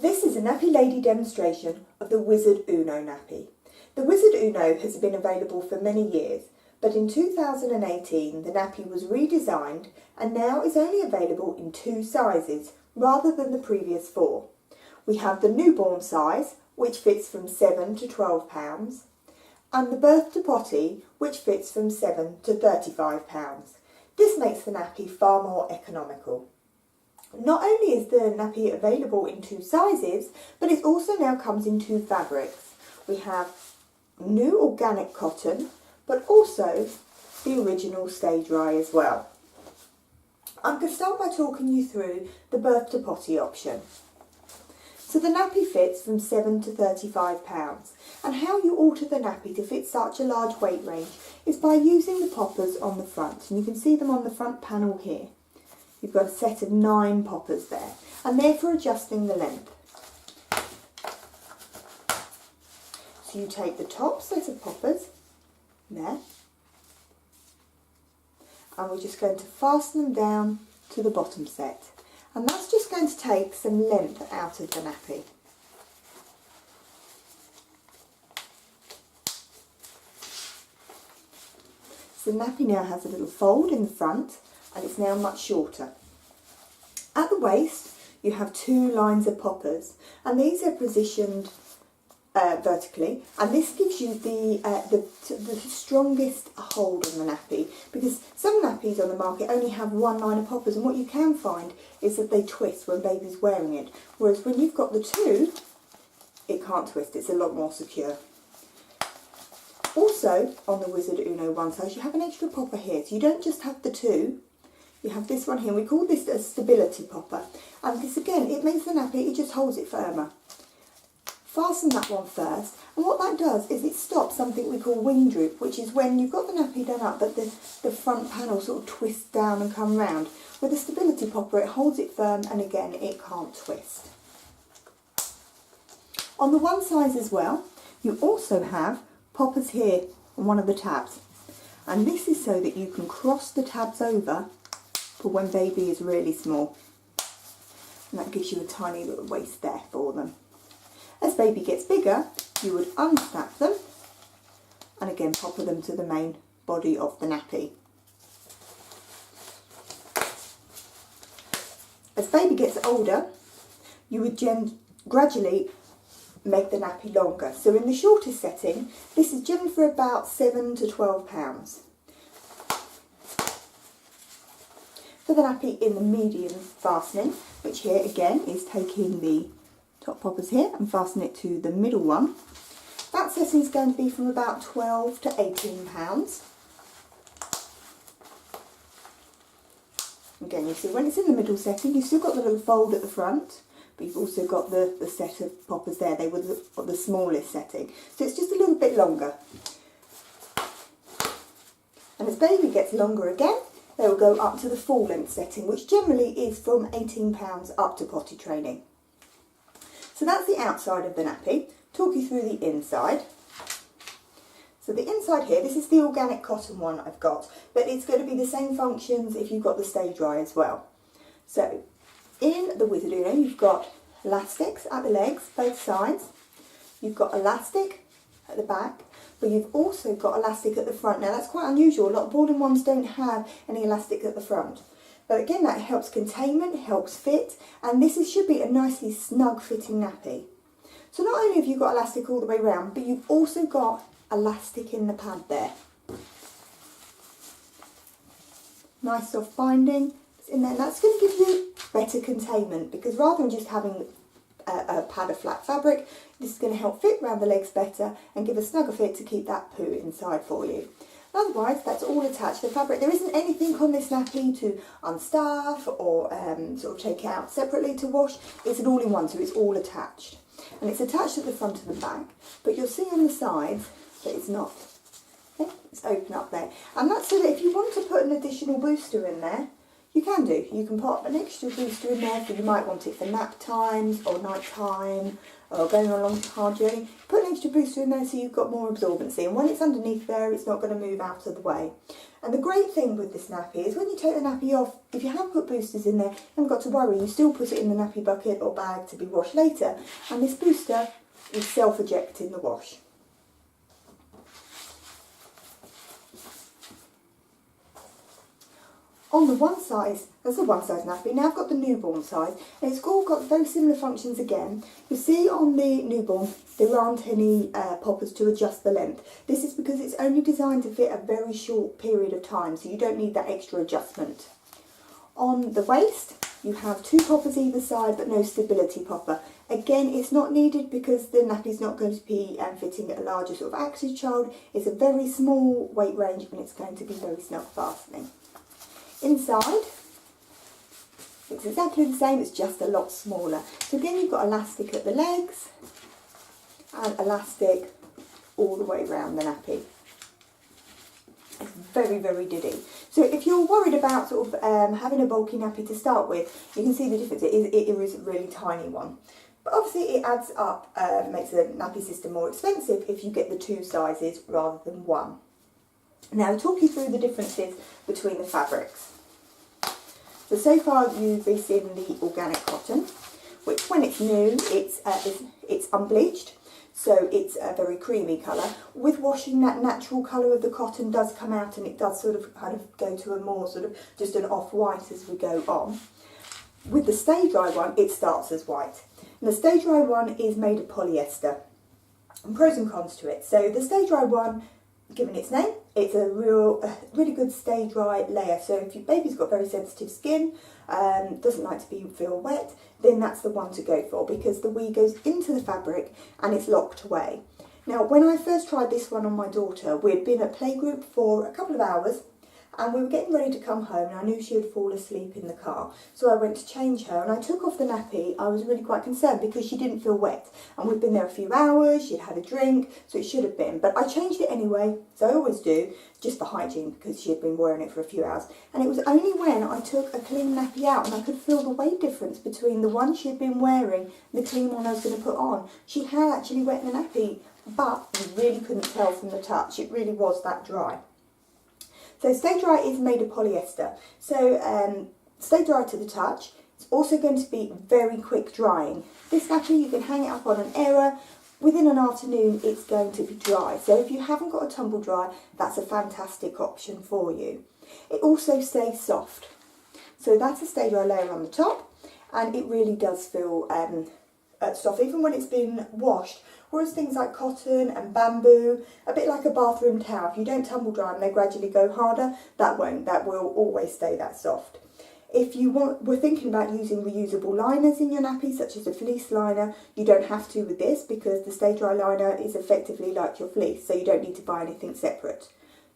This is a Nappy Lady demonstration of the Wizard Uno nappy. The Wizard Uno has been available for many years, but in 2018 the nappy was redesigned and now is only available in 2 sizes rather than the previous 4. We have the newborn size, which fits from 7 to 12 pounds, and the birth to potty, which fits from 7 to 35 pounds. This makes the nappy far more economical. Not only is the nappy available in 2 sizes, but it also now comes in 2 fabrics. We have new organic cotton, but also the original staydry as well. I'm going to start by talking you through the birth to potty option. So the nappy fits from 7 to 35 pounds, and how you alter the nappy to fit such a large weight range is by using the poppers on the front, and you can see them on the front panel here. You've got a set of 9 poppers there, and they're for adjusting the length. So you take the top set of poppers, there, and we're just going to fasten them down to the bottom set. And that's just going to take some length out of the nappy. So the nappy now has a little fold in the front, and it's now much shorter. At the waist you have 2 lines of poppers, and these are positioned vertically, and this gives you the strongest hold on the nappy, because some nappies on the market only have 1 line of poppers, and what you can find is that they twist when baby's wearing it, whereas when you've got the 2 it can't twist, it's a lot more secure. Also on the Wizard Uno one size you have an extra popper here, so you don't just have the 2, you have this one here. We call this a stability popper, and this again, it makes the nappy, it just holds it firmer. Fasten that one first, and what that does is it stops something we call wing droop, which is when you've got the nappy done up but the front panel sort of twists down and come round. With the stability popper it holds it firm, and again it can't twist. On the one size as well you also have poppers here on one of the tabs, and this is so that you can cross the tabs over for when baby is really small, and that gives you a tiny little waist there for them. As baby gets bigger, you would unsnap them and again popper them to the main body of the nappy. As baby gets older, you would gradually make the nappy longer. So in the shortest setting, this is generally for about 7 to 12 pounds. For the nappy in the medium fastening, which here again is taking the top poppers here and fasten it to the middle one, that setting is going to be from about 12 to 18 pounds. Again, you see when it's in the middle setting you've still got the little fold at the front, but you've also got the set of poppers there. They were the smallest setting, so it's just a little bit longer. And as baby gets longer again, they will go up to the full length setting, which generally is from 18 pounds up to potty training. So that's the outside of the nappy. Talk you through the inside. So the inside here, this is the organic cotton one I've got, but it's going to be the same functions if you've got the staydry as well. So in the Wizard Uno you've got elastics at the legs, both sides. You've got elastic at the back, but you've also got elastic at the front. Now that's quite unusual. A lot of boarding ones don't have any elastic at the front. But again, that helps containment, helps fit, and this should be a nicely snug fitting nappy. So not only have you got elastic all the way around, but you've also got elastic in the pad there. Nice soft binding in there, and that's going to give you better containment, because rather than just having a pad of flat fabric, this is going to help fit around the legs better and give a snugger fit to keep that poo inside for you. Otherwise, that's all attached to the fabric. There isn't anything on this nappy to unstuff or sort of take out separately to wash. It's an all-in-one, so it's all attached. And it's attached at the front and the back, but you'll see on the sides that it's not. Okay? It's open up there. And that's so that if you want to put an additional booster in there, you can do. You can put an extra booster in there, you might want it for nap times or night time or going on a long hard journey. Put an extra booster in there so you've got more absorbency, and when it's underneath there it's not going to move out of the way. And the great thing with this nappy is when you take the nappy off, if you have put boosters in there, you haven't got to worry, you still put it in the nappy bucket or bag to be washed later, and this booster is self-ejecting the wash. On the one size, that's the one size nappy. Now I've got the newborn size, and it's all got very similar functions again. You see on the newborn, there aren't any poppers to adjust the length. This is because it's only designed to fit a very short period of time, so you don't need that extra adjustment. On the waist, you have 2 poppers either side, but no stability popper. Again, it's not needed because the nappy's not going to be fitting a larger sort of active child. It's a very small weight range, and it's going to be very snug fastening. Inside, it's exactly the same, it's just a lot smaller. So again, you've got elastic at the legs and elastic all the way around the nappy. It's very, very diddy. So if you're worried about sort of having a bulky nappy to start with, you can see the difference. It is a really tiny one. But obviously it adds up, makes the nappy system more expensive if you get the 2 sizes rather than 1. Now I'll talk you through the differences between the fabrics. So far you've been seeing the organic cotton, which when it's new, it's unbleached, so it's a very creamy colour. With washing, that natural colour of the cotton does come out, and it does sort of kind of go to a more sort of just an off-white as we go on. With the stay dry one, it starts as white. And the stay dry one is made of polyester. And pros and cons to it. So the stay dry one, given its name, it's a really good stay dry layer. So if your baby's got very sensitive skin, doesn't like to feel wet, then that's the one to go for, because the wee goes into the fabric and it's locked away. Now when I first tried this one on my daughter, we'd been at playgroup for a couple of hours and we were getting ready to come home, and I knew she would fall asleep in the car. So I went to change her and I took off the nappy. I was really quite concerned because she didn't feel wet, and we'd been there a few hours, she'd had a drink, so it should have been. But I changed it anyway, as I always do, just for hygiene, because she had been wearing it for a few hours. And it was only when I took a clean nappy out and I could feel the weight difference between the one she had been wearing and the clean one I was going to put on. She had actually wet the nappy, but you really couldn't tell from the touch. It really was that dry. So stay dry is made of polyester. So stay dry to the touch. It's also going to be very quick drying. This nappy, you can hang it up on an air. Within an afternoon, it's going to be dry. So if you haven't got a tumble dry, that's a fantastic option for you. It also stays soft. So that's a stay dry layer on the top, and it really does feel soft, even when it's been washed. Whereas things like cotton and bamboo, a bit like a bathroom towel, if you don't tumble dry them, they gradually go harder. That won't. That will always stay that soft. If you were thinking about using reusable liners in your nappy, such as a fleece liner, you don't have to with this, because the stay dry liner is effectively like your fleece, so you don't need to buy anything separate.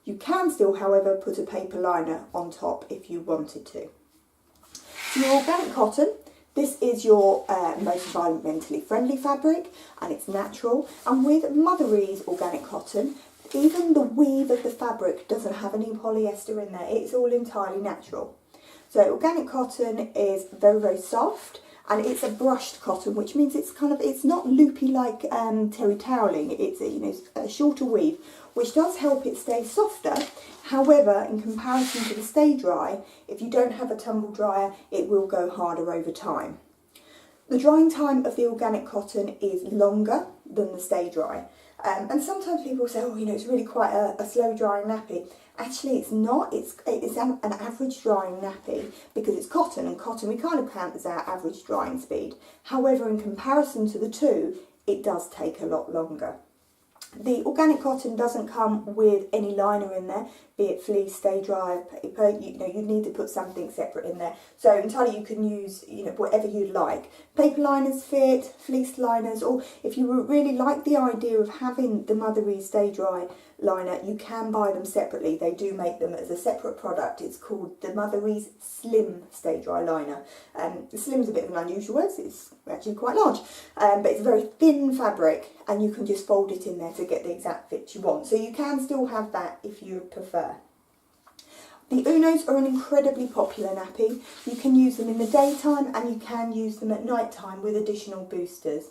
You can still, however, put a paper liner on top if you wanted to. For your organic cotton, this is your most environmentally friendly fabric, and it's natural. And with Motherease organic cotton, even the weave of the fabric doesn't have any polyester in there. It's all entirely natural. So organic cotton is very, very soft, and it's a brushed cotton, which means it's not loopy like terry toweling. It's a shorter weave, which does help it stay softer. However, in comparison to the stay dry, if you don't have a tumble dryer, it will go harder over time. The drying time of the organic cotton is longer than the stay dry. And sometimes people say, oh, it's really quite a slow drying nappy. Actually, it's not. It's an average drying nappy, because it's cotton, and cotton we kind of count as our average drying speed. However, in comparison to the two, it does take a lot longer. The organic cotton doesn't come with any liner in there, be it fleece, stay dry, paper. You need to put something separate in there. So entirely you can use whatever you'd like. Paper liners fit, fleece liners, or if you really like the idea of having the Motherease stay dry liner, you can buy them separately. They do make them as a separate product. It's called the Motherease Slim Stay Dry Liner. Slim's a bit of an unusual word. It's actually quite large, but it's a very thin fabric, and you can just fold it in there to get the exact fit you want. So you can still have that if you prefer. The Unos are an incredibly popular nappy. You can use them in the daytime, and you can use them at night time with additional boosters.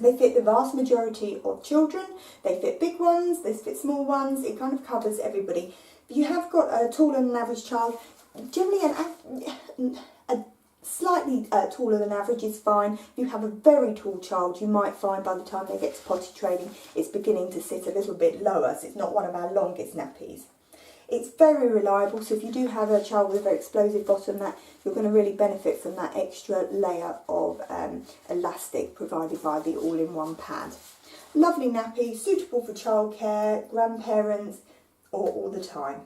They fit the vast majority of children. They fit big ones, they fit small ones. It kind of covers everybody. If you have got a taller than average child, generally a slightly taller than average is fine. If you have a very tall child, you might find by the time they get to potty training, it's beginning to sit a little bit lower, so it's not one of our longest nappies. It's very reliable, so if you do have a child with a very explosive bottom, that you're going to really benefit from that extra layer of elastic provided by the all-in-one pad. Lovely nappy, suitable for childcare, grandparents, or all the time.